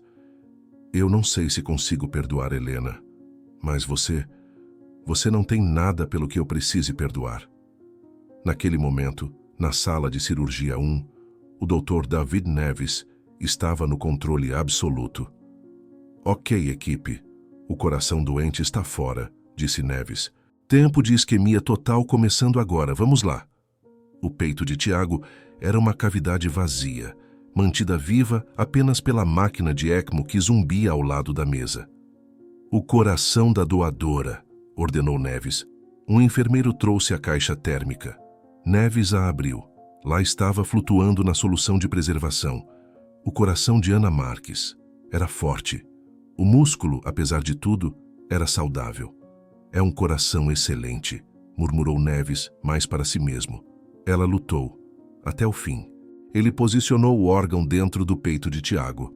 Eu não sei se consigo perdoar Helena, mas você não tem nada pelo que eu precise perdoar. Naquele momento, na sala de cirurgia 1, o Dr. David Neves estava no controle absoluto. Ok, equipe. O coração doente está fora, disse Neves. Tempo de isquemia total começando agora, vamos lá. O peito de Tiago era uma cavidade vazia, mantida viva apenas pela máquina de ECMO que zumbia ao lado da mesa. O coração da doadora, ordenou Neves. Um enfermeiro trouxe a caixa térmica. Neves a abriu. Lá estava flutuando na solução de preservação. O coração de Ana Marques. Era forte. O músculo, apesar de tudo, era saudável. É um coração excelente, murmurou Neves, mais para si mesmo. Ela lutou, até o fim. Ele posicionou o órgão dentro do peito de Tiago.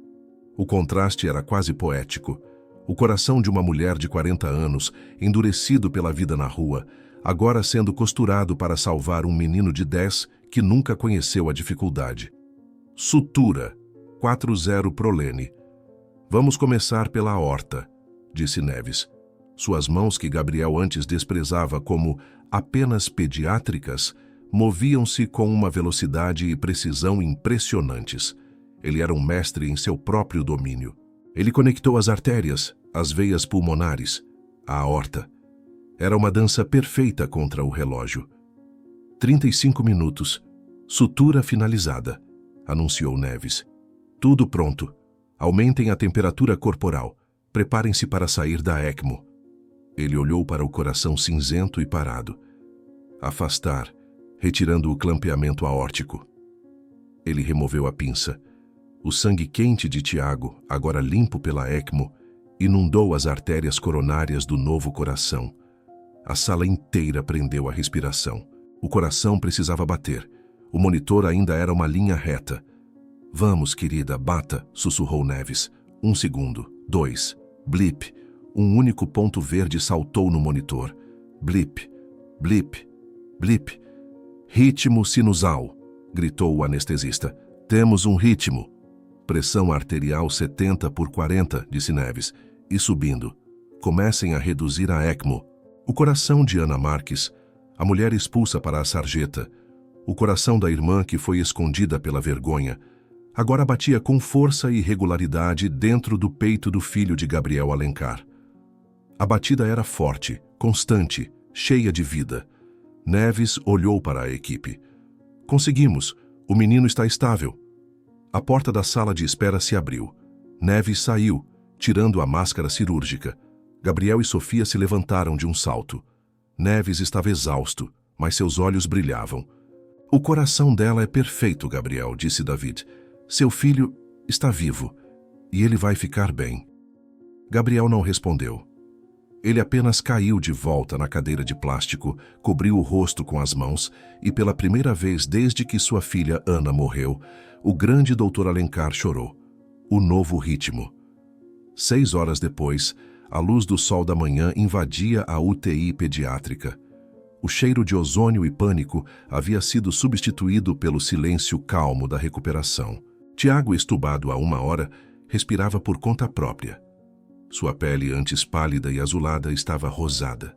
O contraste era quase poético. O coração de uma mulher de 40 anos, endurecido pela vida na rua, agora sendo costurado para salvar um menino de 10 que nunca conheceu a dificuldade. Sutura, 40 prolene. Vamos começar pela aorta, disse Neves. Suas mãos, que Gabriel antes desprezava como apenas pediátricas, moviam-se com uma velocidade e precisão impressionantes. Ele era um mestre em seu próprio domínio. Ele conectou as artérias, as veias pulmonares, a aorta. Era uma dança perfeita contra o relógio. 35 minutos. Sutura finalizada, anunciou Neves. Tudo pronto. Aumentem a temperatura corporal. Preparem-se para sair da ECMO. Ele olhou para o coração cinzento e parado. Afastar, retirando o clampeamento aórtico. Ele removeu a pinça. O sangue quente de Tiago, agora limpo pela ECMO, inundou as artérias coronárias do novo coração. A sala inteira prendeu a respiração. O coração precisava bater. O monitor ainda era uma linha reta. Vamos, querida, bata, sussurrou Neves. 1 segundo, 2, blip. Um único ponto verde saltou no monitor. Blip, blip, blip. Ritmo sinusal, gritou o anestesista. Temos um ritmo. Pressão arterial 70/40, disse Neves, e subindo. Comecem a reduzir a ECMO. O coração de Ana Marques, a mulher expulsa para a sarjeta. O coração da irmã que foi escondida pela vergonha, agora batia com força e regularidade dentro do peito do filho de Gabriel Alencar. A batida era forte, constante, cheia de vida. Neves olhou para a equipe. Conseguimos, o menino está estável. A porta da sala de espera se abriu. Neves saiu, tirando a máscara cirúrgica. Gabriel e Sofia se levantaram de um salto. Neves estava exausto, mas seus olhos brilhavam. O coração dela é perfeito, Gabriel, disse David. Seu filho está vivo, e ele vai ficar bem. Gabriel não respondeu. Ele apenas caiu de volta na cadeira de plástico, cobriu o rosto com as mãos e, pela primeira vez desde que sua filha Ana morreu, o grande Dr. Alencar chorou. O novo ritmo. 6 horas depois, a luz do sol da manhã invadia a UTI pediátrica. O cheiro de ozônio e pânico havia sido substituído pelo silêncio calmo da recuperação. Tiago, estubado há 1 hora, respirava por conta própria. Sua pele, antes pálida e azulada, estava rosada.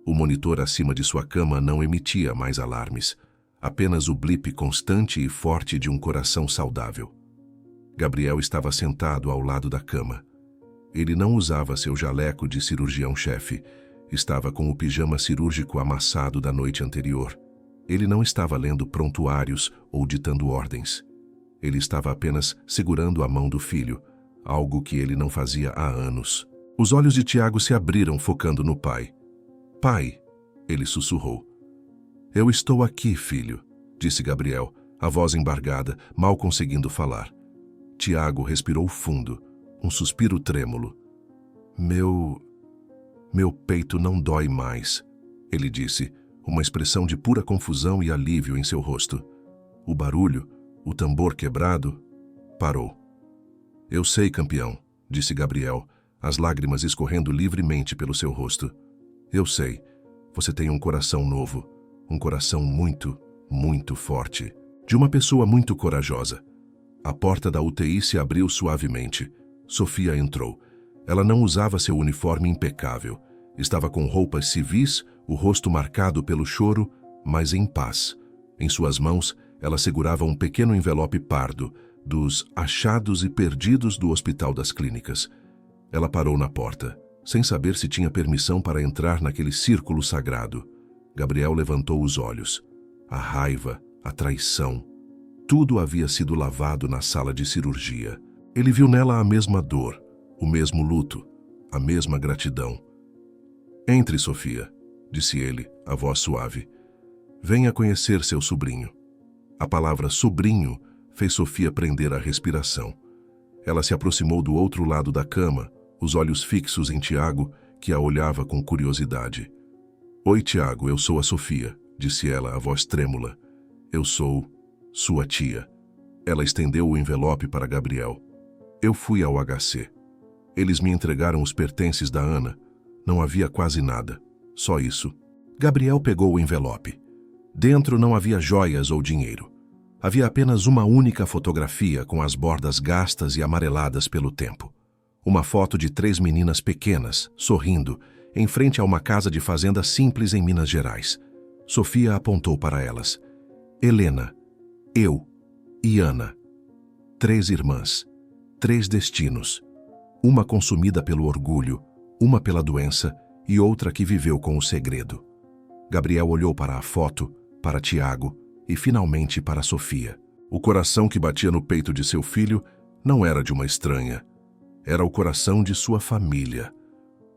O monitor acima de sua cama não emitia mais alarmes, apenas o blip constante e forte de um coração saudável. Gabriel estava sentado ao lado da cama. Ele não usava seu jaleco de cirurgião-chefe. Estava com o pijama cirúrgico amassado da noite anterior. Ele não estava lendo prontuários ou ditando ordens. Ele estava apenas segurando a mão do filho, algo que ele não fazia há anos. Os olhos de Tiago se abriram, focando no pai. Pai, ele sussurrou. Eu estou aqui, filho, disse Gabriel, a voz embargada, mal conseguindo falar. Tiago respirou fundo, um suspiro trêmulo. Meu peito não dói mais, ele disse, uma expressão de pura confusão e alívio em seu rosto. O barulho, o tambor quebrado, parou. Eu sei, campeão, disse Gabriel, as lágrimas escorrendo livremente pelo seu rosto. Eu sei, você tem um coração novo, um coração muito, muito forte, de uma pessoa muito corajosa. A porta da UTI se abriu suavemente. Sofia entrou. Ela não usava seu uniforme impecável. Estava com roupas civis, o rosto marcado pelo choro, mas em paz. Em suas mãos, ela segurava um pequeno envelope pardo, dos achados e perdidos do Hospital das Clínicas. Ela parou na porta, sem saber se tinha permissão para entrar naquele círculo sagrado. Gabriel levantou os olhos. A raiva, a traição, tudo havia sido lavado na sala de cirurgia. Ele viu nela a mesma dor, o mesmo luto, a mesma gratidão. Entre, Sofia, disse ele, a voz suave. Venha conhecer seu sobrinho. A palavra sobrinho fez Sofia prender a respiração. Ela se aproximou do outro lado da cama, os olhos fixos em Tiago, que a olhava com curiosidade. Oi, Tiago, eu sou a Sofia, disse ela, a voz trêmula. Eu sou sua tia. Ela estendeu o envelope para Gabriel. Eu fui ao HC. Eles me entregaram os pertences da Ana. Não havia quase nada. Só isso. Gabriel pegou o envelope. Dentro não havia joias ou dinheiro. Havia apenas uma única fotografia com as bordas gastas e amareladas pelo tempo. Uma foto de 3 meninas pequenas, sorrindo, em frente a uma casa de fazenda simples em Minas Gerais. Sofia apontou para elas. Helena, eu e Ana. 3 irmãs, 3 destinos. Uma consumida pelo orgulho, uma pela doença e outra que viveu com o segredo. Gabriel olhou para a foto, para Tiago e finalmente para Sofia. O coração que batia no peito de seu filho não era de uma estranha. Era o coração de sua família.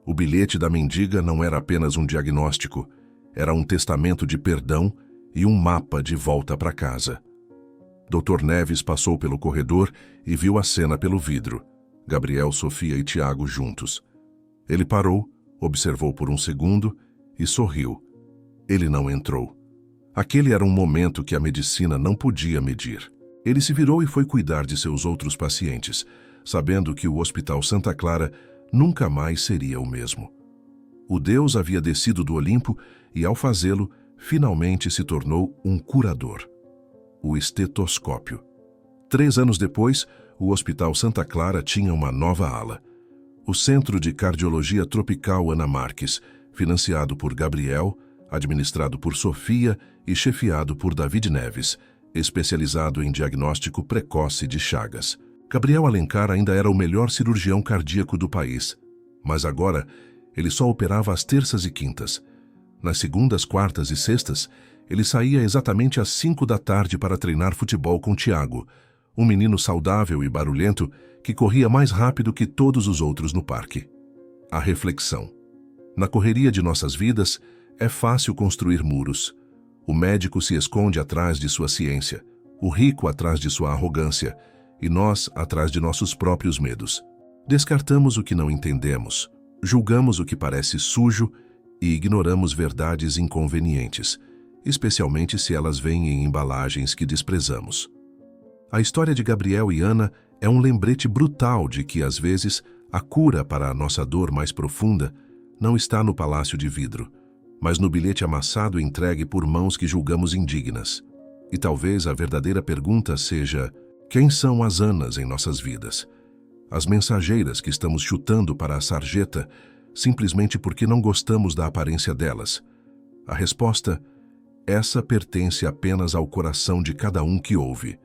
O bilhete da mendiga não era apenas um diagnóstico, era um testamento de perdão e um mapa de volta para casa. Dr. Neves passou pelo corredor e viu a cena pelo vidro. Gabriel, Sofia e Tiago juntos. Ele parou, observou por um segundo e sorriu. Ele não entrou. Aquele era um momento que a medicina não podia medir. Ele se virou e foi cuidar de seus outros pacientes, sabendo que o Hospital Santa Clara nunca mais seria o mesmo. O Deus havia descido do Olimpo e, ao fazê-lo, finalmente se tornou um curador. O estetoscópio. 3 anos depois, o Hospital Santa Clara tinha uma nova ala. O Centro de Cardiologia Tropical Ana Marques, financiado por Gabriel, administrado por Sofia e chefiado por David Neves, especializado em diagnóstico precoce de Chagas. Gabriel Alencar ainda era o melhor cirurgião cardíaco do país, mas agora ele só operava às terças e quintas. Nas segundas, quartas e sextas, ele saía exatamente às 5 da tarde para treinar futebol com Tiago, um menino saudável e barulhento que corria mais rápido que todos os outros no parque. A reflexão. Na correria de nossas vidas, é fácil construir muros. O médico se esconde atrás de sua ciência, o rico atrás de sua arrogância, e nós atrás de nossos próprios medos. Descartamos o que não entendemos, julgamos o que parece sujo e ignoramos verdades inconvenientes, especialmente se elas vêm em embalagens que desprezamos. A história de Gabriel e Ana é um lembrete brutal de que, às vezes, a cura para a nossa dor mais profunda não está no palácio de vidro, mas no bilhete amassado entregue por mãos que julgamos indignas. E talvez a verdadeira pergunta seja: quem são as Anas em nossas vidas? As mensageiras que estamos chutando para a sarjeta simplesmente porque não gostamos da aparência delas? A resposta: essa pertence apenas ao coração de cada um que ouve.